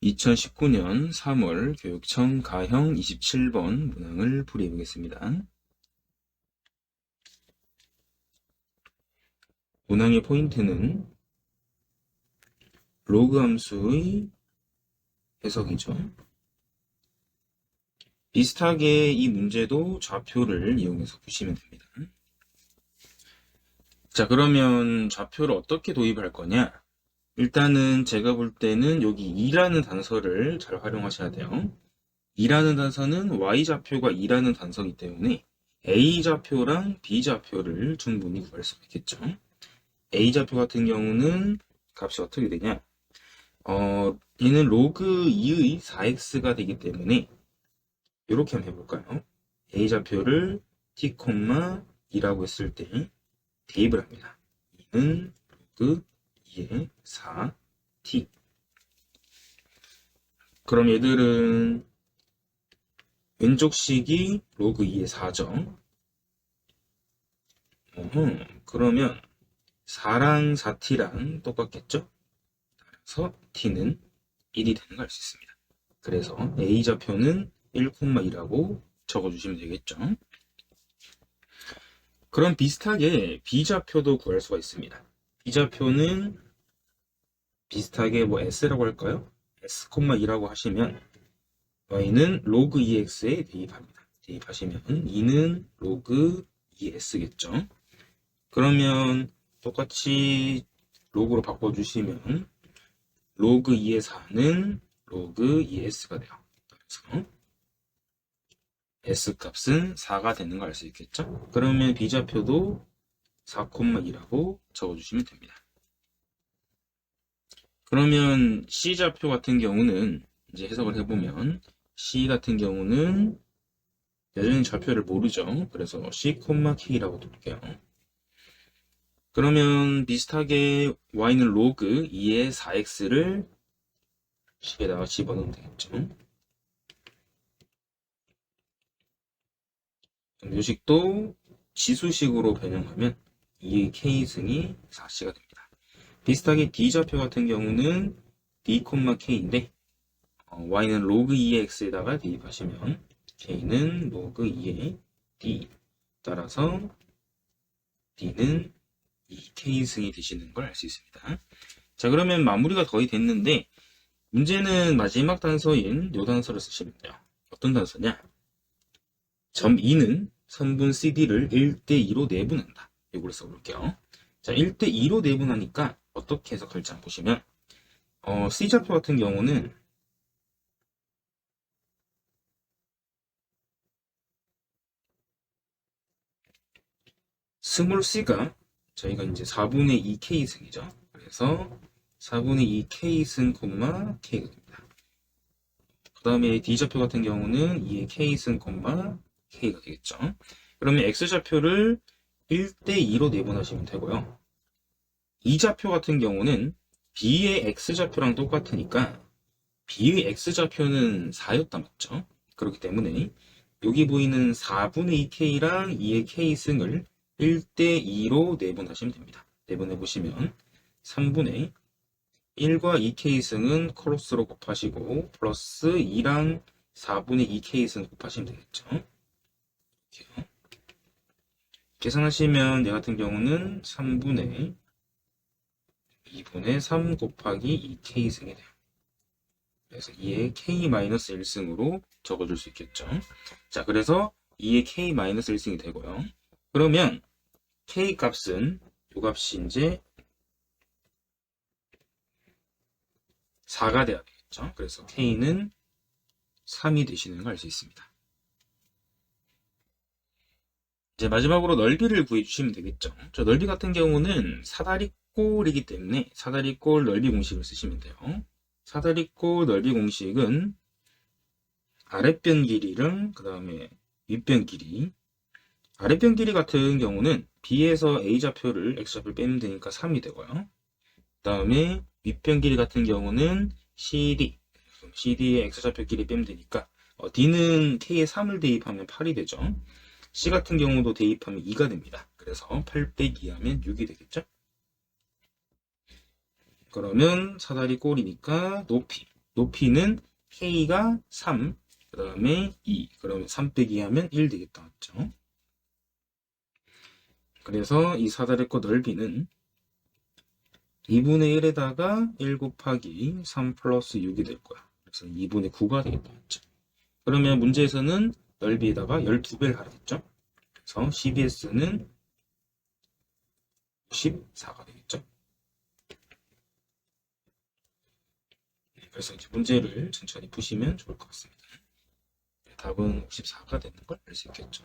2019년 3월 교육청 가형 27번 문항을 풀이해 보겠습니다. 문항의 포인트는 로그 함수의 해석이죠. 비슷하게 이 문제도 좌표를 이용해서 푸시면 됩니다. 자, 그러면 좌표를 어떻게 도입할 거냐? 일단은 제가 볼 때는 여기 2라는 단서를 잘 활용하셔야 돼요. 2라는 단서는 y좌표가 2라는 단서이기 때문에 a좌표랑 b좌표를 충분히 구할 수가 있겠죠. a좌표 같은 경우는 값이 어떻게 되냐? 얘는 로그 2의 4x가 되기 때문에 이렇게 한번 해볼까요? a좌표를 t, 2라고 했을 때 대입을 합니다. 2는 로그 2의 4t. 그럼 얘들은 왼쪽식이 로그 2의 4죠. 그러면 4랑 4t랑 똑같겠죠? 따라서 t는 1이 되는 걸 알 수 있습니다. 그래서 a좌표는 1,2라고 적어주시면 되겠죠. 그럼 비슷하게 b좌표도 구할 수가 있습니다. b좌표는 비슷하게 s라고 할까요? s,2라고 하시면 y는 로그 2x에 대입합니다. 대입하시면 2는 로그 2s겠죠. 그러면 똑같이 로그로 바꿔주시면 로그 2의 4는 로그 2s가 돼요. 그래서 s값은 4가 되는 걸 알 수 있겠죠. 그러면 b좌표도 4,2라고 적어주시면 됩니다. 그러면 c좌표 같은 경우는 이제 해석을 해보면 c 같은 경우는 여전히 좌표를 모르죠. 그래서 c,k라고 둘게요. 그러면 비슷하게 y는 로그 2의 4x를 식에다가 집어넣으면 되겠죠. 요식도 지수식으로 변형하면 2의 k승이 4c가 됩니다. 비슷하게 d좌표 같은 경우는 d,k인데 y는 로그 2의 x에다가 대입하시면 k는 로그 2의 d 따라서 d는 2k승이 되시는 걸 알 수 있습니다. 자, 그러면 마무리가 거의 됐는데 문제는 마지막 단서인 요 단서를 쓰시면 돼요. 어떤 단서냐? 점 2는 선분 CD를 1대2로 내분한다. 이걸 써볼게요. 자, 1대2로 내분하니까 어떻게 해석할지 한번 보시면 C좌표 같은 경우는 스몰 c가 저희가 이제 4분의 2 k승이죠. 그래서 4분의 2 k승, k가 됩니다. 그 다음에 D좌표 같은 경우는 2의 k승, k가 되겠죠. 그러면 X좌표를 1대2로 내분하시면 되고요. E좌표 같은 경우는 B의 X좌표랑 똑같으니까 B의 X좌표는 4였다 맞죠? 그렇기 때문에 여기 보이는 4분의 2K랑 2의 K승을 1대2로 내분하시면 됩니다. 내분해보시면 3분의 1과 2K승은 크로스로 곱하시고 플러스 2랑 4분의 2K승 곱하시면 되겠죠. 이렇게요. 계산하시면 얘 같은 경우는 3분의 2분의 3 곱하기 2K승이 돼요. 그래서 2의 K-1승으로 적어줄 수 있겠죠. 자, 그래서 2의 K-1승이 되고요. 그러면 K 값은 이 값이 이제 4가 돼야 되겠죠. 그래서 K는 3이 되시는 걸 알 수 있습니다. 이제 마지막으로 넓이를 구해주시면 되겠죠. 저 넓이 같은 경우는 사다리꼴이기 때문에 사다리꼴 넓이 공식을 쓰시면 돼요. 사다리꼴 넓이 공식은 아랫변 길이랑 그 다음에 윗변 길이. 아랫변 길이 같은 경우는 B에서 A좌표를 X좌표를 빼면 되니까 3이 되고요. 그 다음에 윗변 길이 같은 경우는 CD의 X좌표 길이 빼면 되니까 D는 K에 3을 대입하면 8이 되죠. C 같은 경우도 대입하면 2가 됩니다. 그래서 8 빼기 2 하면 6이 되겠죠. 그러면 사다리 꼴이니까 높이 높이는 K가 3, 그 다음에 2. 그러면 3 빼기 하면 1 되겠다. 맞죠? 그래서 이 사다리꼴 넓이는 2분의 1에다가 1 곱하기 3 플러스 6이 될 거야. 그래서 2분의 9가 되겠다. 맞죠? 그러면 문제에서는 넓이에다가 12배를 하랬죠? 그래서 CBS는 54가 되겠죠? 그래서 이제 문제를 천천히 푸시면 좋을 것 같습니다. 답은 54가 되는 걸 알 수 있겠죠?